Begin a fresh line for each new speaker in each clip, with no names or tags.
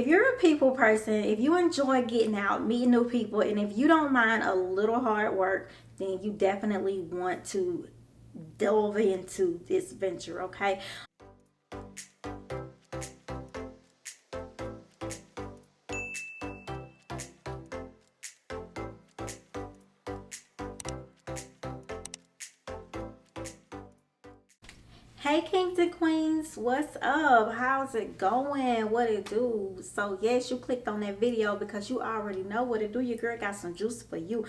If you're a people person, if you enjoy getting out, meeting new people, and if you don't mind a little hard work, then you definitely want to delve into this venture, okay? Hey kings and queens, what's up? How's it going? What it do? So yes, you clicked on that video because you already know what it do. Your girl got some juice for you.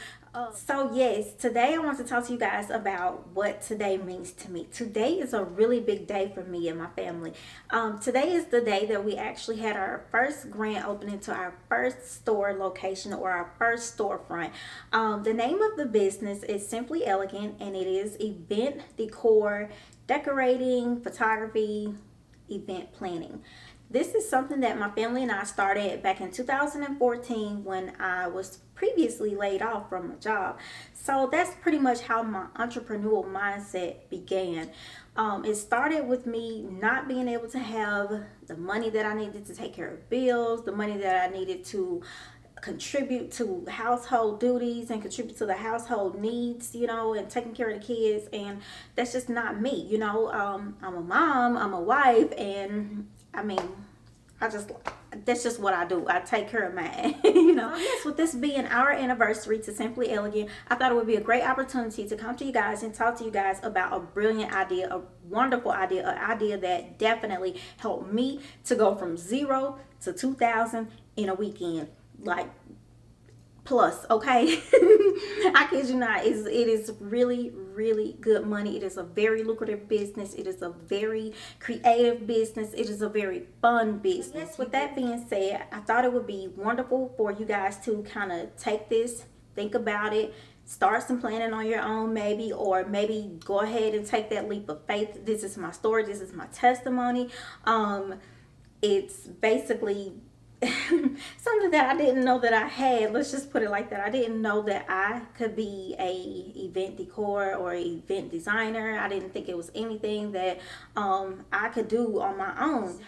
So yes, today I want to talk to you guys about what today means to me. Today is a really big day for me and my family. Today is the day that we actually had our first grand opening to our first store location, or our first storefront. The name of the business is Simply Elegant, and it is event decor, decorating, photography, event planning. This is something that my family and I started back in 2014 when I was previously laid off from a job. So that's pretty much how my entrepreneurial mindset began. It started with me not being able to have the money that I needed to take care of bills, the money that I needed to contribute to household duties and contribute to the household needs, and taking care of the kids. And that's just not me, I'm a mom, I'm a wife, and that's just what I do. I take care of mine. Yes, with this being our anniversary to Simply Elegant, I thought it would be a great opportunity to come to you guys and talk to you guys about a brilliant idea, a wonderful idea, an idea that definitely helped me to go from 0 to 2,000 in a weekend. Like, plus, okay? I kid you not, it is really good money. It is a very lucrative business. It is a very creative business. It is a very fun business. Yes, with that being said, I thought it would be wonderful for you guys to kind of take this, think about it, start some planning on your own, maybe, or maybe go ahead and take that leap of faith. This is my story. This is my testimony. It's basically something that I didn't know that I had. Let's just put it like that. I didn't know that I could be a event decor or event designer. I didn't think it was anything that I could do on my own.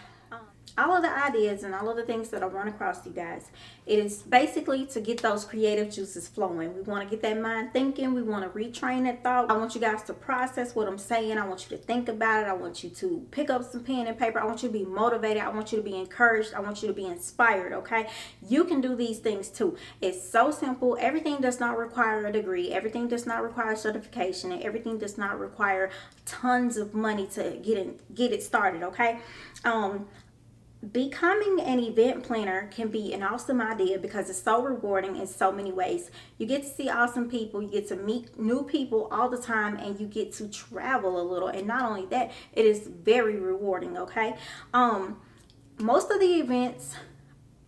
All of the ideas and all of the things that I run across to you guys, it is basically to get those creative juices flowing. We want to get that mind thinking. We want to retrain that thought. I want you guys to process what I'm saying. I want you to think about it. I want you to pick up some pen and paper. I want you to be motivated. I want you to be encouraged. I want you to be inspired, okay? You can do these things too. It's so simple. Everything does not require a degree. Everything does not require certification. And everything does not require tons of money to get it started, okay? Becoming an event planner can be an awesome idea because it's so rewarding in so many ways. You get to see awesome people, you get to meet new people all the time, and you get to travel a little. And not only that, it is very rewarding, okay? Most of the events,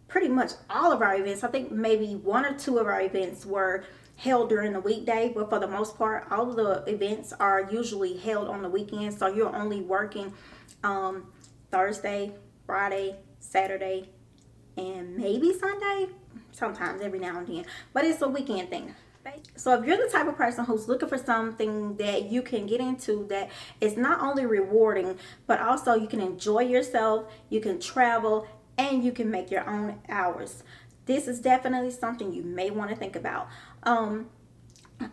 pretty much all of our events, I think maybe 1 or 2 of our events were held during the weekday, but for the most part, all of the events are usually held on the weekend. So you're only working Thursday, Friday, Saturday, and maybe Sunday, sometimes every now and then, but it's a weekend thing. So if you're the type of person who's looking for something that you can get into that is not only rewarding, but also you can enjoy yourself, you can travel, and you can make your own hours, this is definitely something you may want to think about.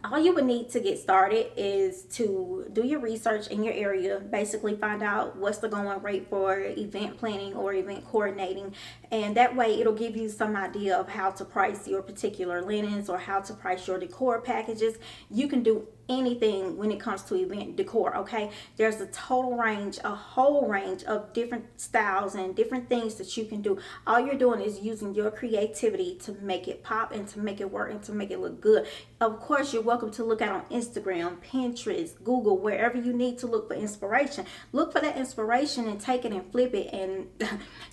All you would need to get started is to do your research in your area, basically find out what's the going rate for event planning or event coordinating, and that way it'll give you some idea of how to price your particular linens or how to price your decor packages. You can do anything when it comes to event decor, okay? There's a whole range of different styles and different things that you can do. All you're doing is using your creativity to make it pop and to make it work and to make it look good. Of course, you're welcome to look out on Instagram, Pinterest, Google, wherever you need to look for inspiration. Look for that inspiration and take it and flip it, and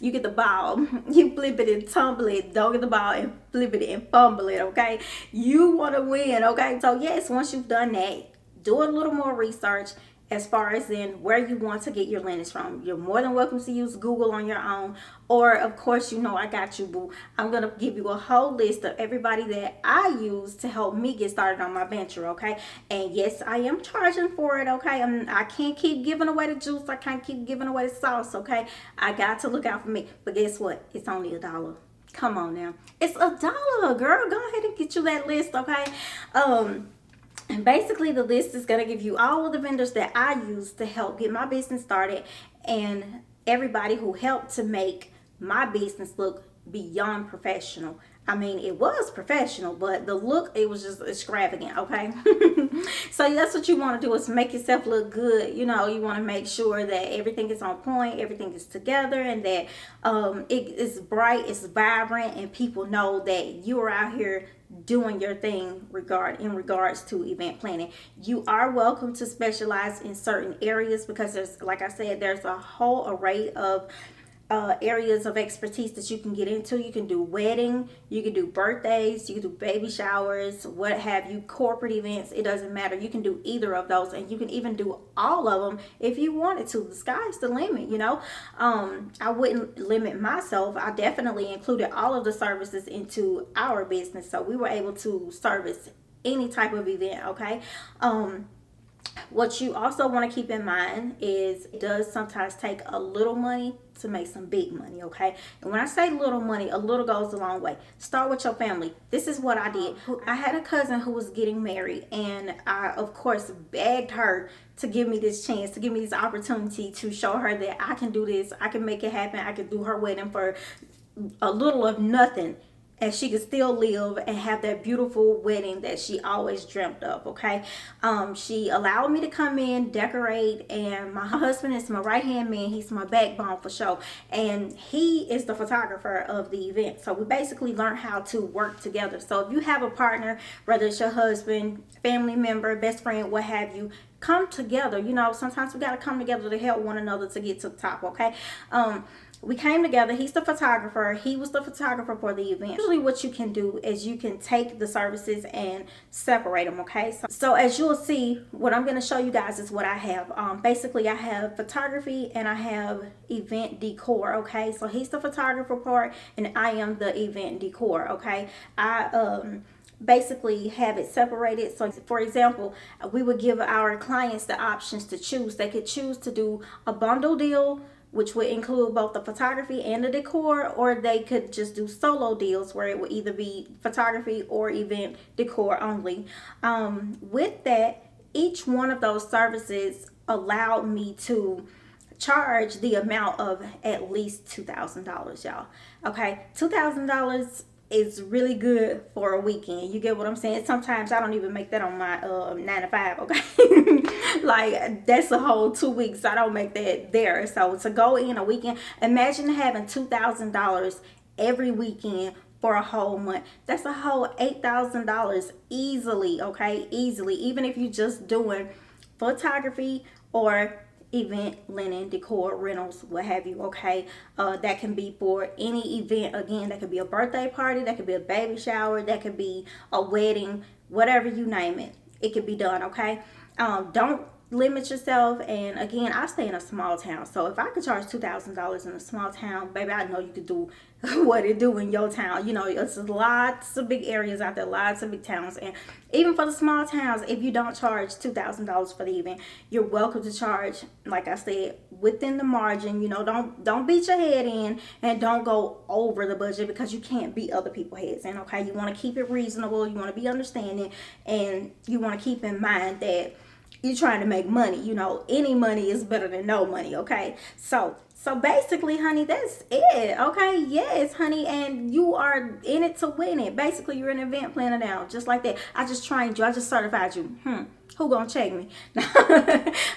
you get the ball. You flip it and tumble it. Don't get the ball and flip it and fumble it, okay? You want to win, okay? So yes, once you've done that, do a little more research as far as in where you want to get your linens from. You're more than welcome to use Google on your own, or of course, you know I got you, boo. I'm gonna give you a whole list of everybody that I use to help me get started on my venture, okay? And yes, I am charging for it, okay? I can't keep giving away the juice. I can't keep giving away the sauce, okay? I got to look out for me. But guess what? It's only $1. Come on now, it's $1, girl. Go ahead and get you that list, okay? And basically the list is going to give you all of the vendors that I use to help get my business started, and everybody who helped to make my business look beyond professional. I mean, it was professional, but the look, it was just extravagant, okay? So that's what you want to do, is make yourself look good. You know, you want to make sure that everything is on point, everything is together, and that it is bright, it's vibrant, and people know that you are out here doing your thing in regards to event planning. You are welcome to specialize in certain areas, because there's, like I said, there's a whole array of areas of expertise that you can get into. You can do wedding, you can do birthdays, you can do baby showers, what have you, corporate events. It doesn't matter. You can do either of those, and you can even do all of them if you wanted to. The sky's the limit, you know. I wouldn't limit myself. I definitely included all of the services into our business, so we were able to service any type of event, okay? What you also want to keep in mind is it does sometimes take a little money to make some big money, okay? And when I say little money, a little goes a long way. Start with your family. This is what I did. I had a cousin who was getting married, and I, of course, begged her to give me this chance, to give me this opportunity to show her that I can do this, I can make it happen, I can do her wedding for a little of nothing, and she could still live and have that beautiful wedding that she always dreamt of, okay? She allowed me to come in, decorate, and my husband is my right-hand man. He's my backbone for sure, and he is the photographer of the event. So we basically learned how to work together. So if you have a partner, whether it's your husband, family member, best friend, what have you, come together. You know, sometimes we got to come together to help one another to get to the top, okay? We came together. He's the photographer. He was the photographer for the event. Usually what you can do is you can take the services and separate them, okay? So as you'll see, what I'm going to show you guys is what I have. Basically, I have photography and I have event decor, okay? So he's the photographer part and I am the event decor, okay? I basically have it separated. So for example, we would give our clients the options to choose. They could choose to do a bundle deal, which would include both the photography and the decor, or they could just do solo deals where it would either be photography or event decor only. With that, each one of those services allowed me to charge the amount of at least $2,000, y'all. Okay, $2,000 is really good for a weekend. You get what I'm saying? Sometimes I don't even make that on my 9 to 5, okay? Like, that's a whole 2 weeks. I don't make that there. So to go in a weekend, imagine having $2,000 every weekend for a whole month. That's a whole $8,000 easily, okay? Easily. Even if you're just doing photography or event linen decor rentals, what have you, okay? That can be for any event. Again, that could be a birthday party, that could be a baby shower, that could be a wedding, whatever you name it, it could be done, okay? Don't limit yourself. And again, I stay in a small town, so if I could charge $2,000 in a small town, baby, I know you could do what it do in your town. You know, it's lots of big areas out there, lots of big towns. And even for the small towns, if you don't charge $2,000 for the event, you're welcome to charge, like I said, within the margin. You know, don't beat your head in and don't go over the budget, because you can't beat other people's heads in, okay? You want to keep it reasonable, you want to be understanding, and you want to keep in mind that you're trying to make money. You know, any money is better than no money, okay? So basically, honey, that's it, okay? Yes, honey, and you are in it to win it. Basically, you're an event planner now, just like that. I just trained you. I just certified you. Who gonna check me?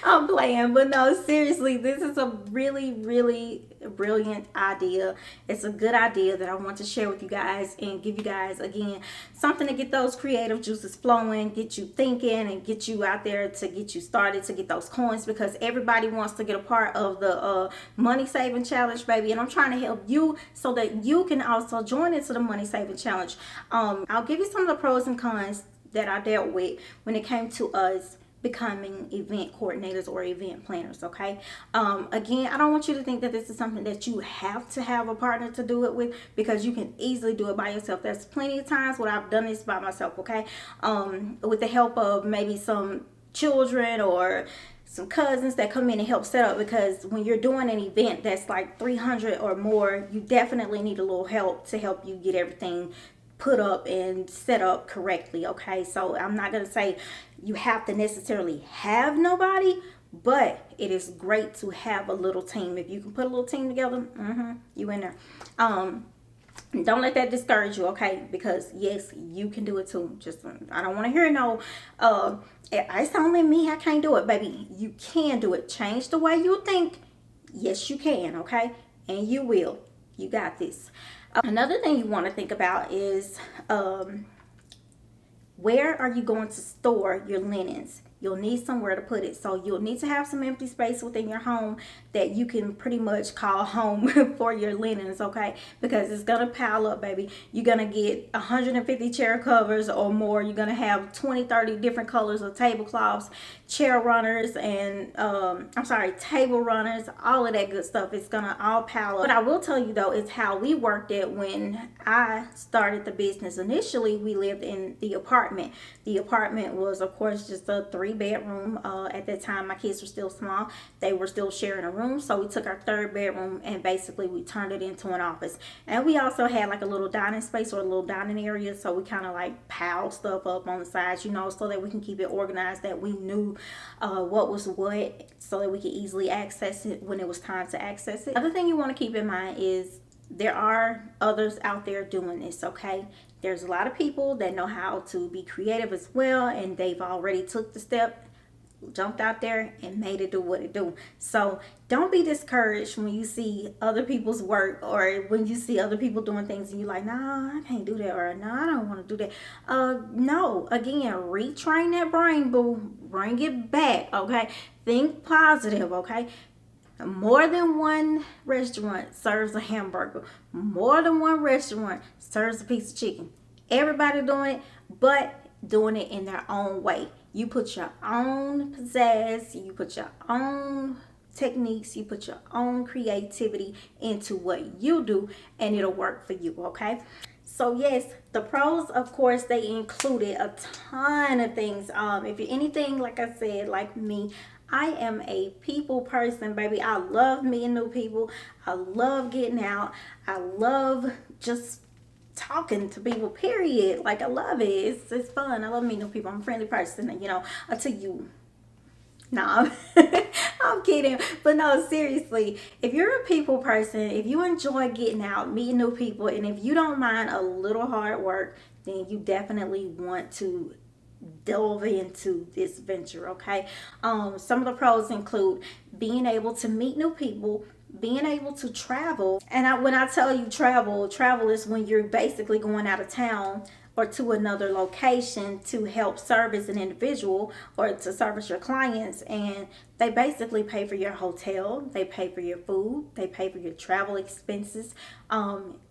I'm playing, but no, seriously, this is a really, really brilliant idea. It's a good idea that I want to share with you guys and give you guys, again, something to get those creative juices flowing, get you thinking, and get you out there to get you started, to get those coins, because everybody wants to get a part of the money saving challenge, baby. And I'm trying to help you so that you can also join into the money saving challenge. I'll give you some of the pros and cons that I dealt with when it came to us becoming event coordinators or event planners. Okay, again, I don't want you to think that this is something that you have to have a partner to do it with, because you can easily do it by yourself. There's plenty of times where I've done this by myself, okay, with the help of maybe some children or some cousins that come in and help set up, because when you're doing an event that's like 300 or more, you definitely need a little help to help you get everything put up and set up correctly. Okay, so I'm not going to say you have to necessarily have nobody, but it is great to have a little team. If you can put a little team together, you in there. Don't let that discourage you, okay? Because yes, you can do it too. Just, I don't want to hear no, it's only me, I can't do it. Baby, you can do it. Change the way you think. Yes, you can, okay? And you will. You got this. Another thing you want to think about is, where are you going to store your linens? You'll need somewhere to put it. So you'll need to have some empty space within your home that you can pretty much call home for your linens, okay? Because it's going to pile up, baby. You're going to get 150 chair covers or more. You're going to have 20, 30 different colors of tablecloths, chair runners, and, table runners, all of that good stuff. It's going to all pile up. What I will tell you, though, is how we worked it when I started the business. Initially, we lived in the apartment. The apartment was, of course, just a 3-bedroom. At that time, my kids were still small. They were still sharing a room. So we took our 3rd bedroom and basically we turned it into an office. And we also had like a little dining space or a little dining area. So we kind of like piled stuff up on the sides, you know, so that we can keep it organized, that we knew what was what, so that we could easily access it when it was time to access it. Other thing you want to keep in mind is there are others out there doing this, okay? There's a lot of people that know how to be creative as well, and they've already took the step, jumped out there and made it do what it do. So don't be discouraged when you see other people's work, or when you see other people doing things and you're like, nah, I can't do that, or no, I don't want to do that. No, again, retrain that brain, boo. Bring it back, okay? Think positive, okay? More than one restaurant serves a hamburger. More than one restaurant serves a piece of chicken. Everybody doing it, but doing it in their own way. You put your own pizzazz, you put your own techniques, you put your own creativity into what you do, and it'll work for you, okay? So yes, the pros, of course, they included a ton of things. If you're anything, like I said, like me, I am a people person, baby. I love meeting new people. I love getting out. I love just talking to people, period. Like, I love it. It's fun. I love meeting new people. I'm a friendly person, you know, until you... Nah, I'm kidding. But no, seriously, if you're a people person, if you enjoy getting out, meeting new people, and if you don't mind a little hard work, then you definitely want to delve into this venture, okay? Some of the pros include being able to meet new people, being able to travel. And when I tell you travel is when you're basically going out of town or to another location to help service an individual or to service your clients, and they basically pay for your hotel, they pay for your food, they pay for your travel expenses.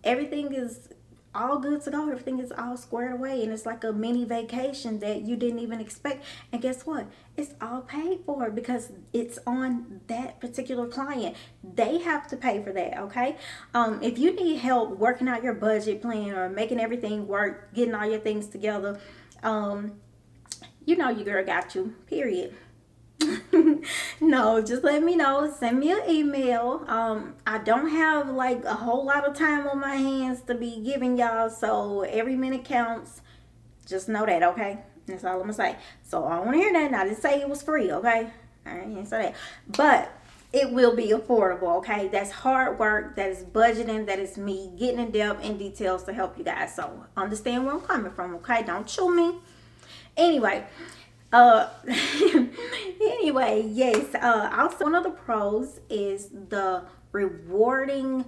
Everything is all good to go. Everything is all squared away, and it's like a mini vacation that you didn't even expect. And guess what? It's all paid for because it's on that particular client. They have to pay for that, okay? If you need help working out your budget plan or making everything work, getting all your things together, you know your girl got you, period. No, just let me know. Send me an email. I don't have like a whole lot of time on my hands to be giving y'all, so every minute counts. Just know that, okay? That's all I'm gonna say. So I don't want to hear that. And I didn't say it was free, okay? I didn't say that, but it will be affordable, okay? That's hard work. That is budgeting. That is me getting in depth in details to help you guys. So understand where I'm coming from, okay? Don't chew me. Anyway. Anyway, yes, also one of the pros is the rewarding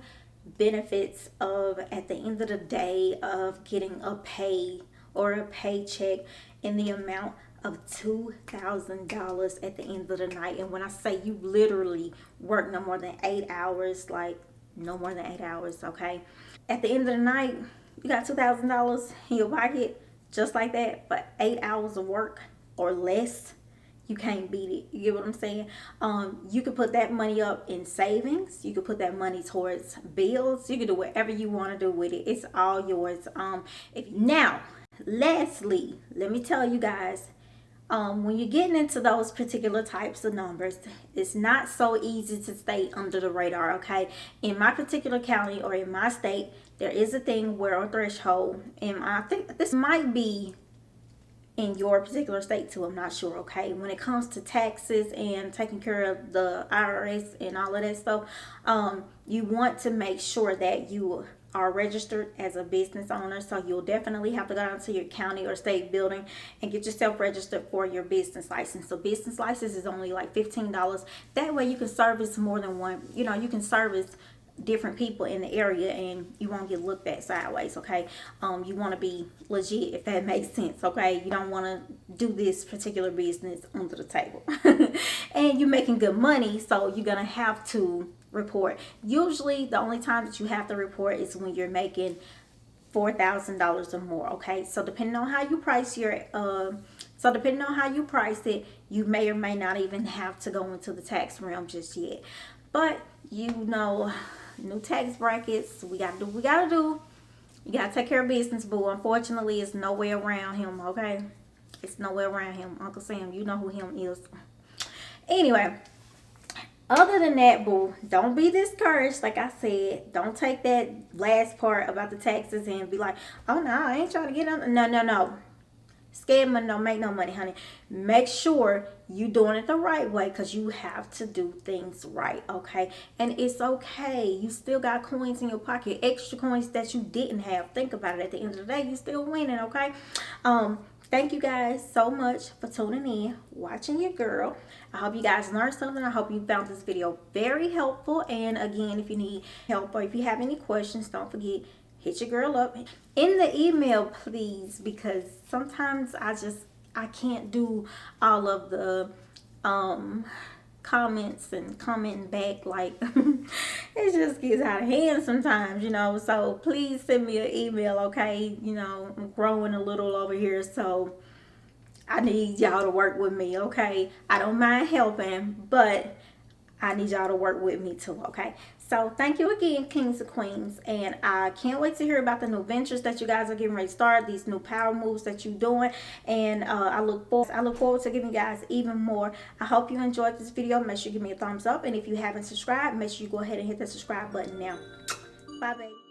benefits of, at the end of the day, of getting a pay or a paycheck in the amount of $2,000 at the end of the night. And when I say you literally work no more than 8 hours, like no more than 8 hours, okay? At the end of the night, you got $2,000 in your pocket just like that, but 8 hours of work or less, you can't beat it. You get what I'm saying? You can put that money up in savings. You can put that money towards bills. You can do whatever you want to do with it. It's all yours. Now, lastly, let me tell you guys, when you're getting into those particular types of numbers, it's not so easy to stay under the radar, okay? In my particular county or in my state, there is a thing where a threshold, and I think this might be in your particular state too, I'm not sure, okay? When it comes to taxes and taking care of the IRS and all of that stuff, you want to make sure that you are registered as a business owner. So you'll definitely have to go down to your county or state building and get yourself registered for your business license. So business license is only like $15. That way you can service more than one, you know, you can service different people in the area and you won't get looked at sideways, okay? You want to be legit, if that makes sense, okay? You don't want to do this particular business under the table. And you're making good money, so you're going to have to report. Usually the only time that you have to report is when you're making $4,000 or more, okay? So depending on how you price your it, you may or may not even have to go into the tax realm just yet. But you know, new tax brackets, we gotta do what we gotta do. You gotta take care of business, boo. Unfortunately, it's no way around him, okay? It's no way around him. Uncle Sam, you know who him is. Anyway, other than that, boo, don't be discouraged. Like I said, don't take that last part about the taxes and be like, oh no, I ain't trying to get on. No. Scam money don't make no money, honey. Make sure you doing it the right way, because you have to do things right, okay? And it's okay. You still got coins in your pocket, extra coins that you didn't have. Think about it. At the end of the day, you still winning, okay? Thank you guys so much for tuning in, watching your girl. I hope you guys learned something. I hope you found this video very helpful. And again, if you need help or if you have any questions, don't forget, hit your girl up in the email, please, because sometimes I can't do all of the comments and commenting back. Like, it just gets out of hand sometimes, you know. So please send me an email, okay? You know, I'm growing a little over here, so I need y'all to work with me, okay? I don't mind helping, but I need y'all to work with me too, okay? So thank you again, kings and queens, and I can't wait to hear about the new ventures that you guys are getting ready to start, these new power moves that you're doing, and I look forward to giving you guys even more. I hope you enjoyed this video. Make sure you give me a thumbs up, and if you haven't subscribed, make sure you go ahead and hit that subscribe button now. Bye, baby.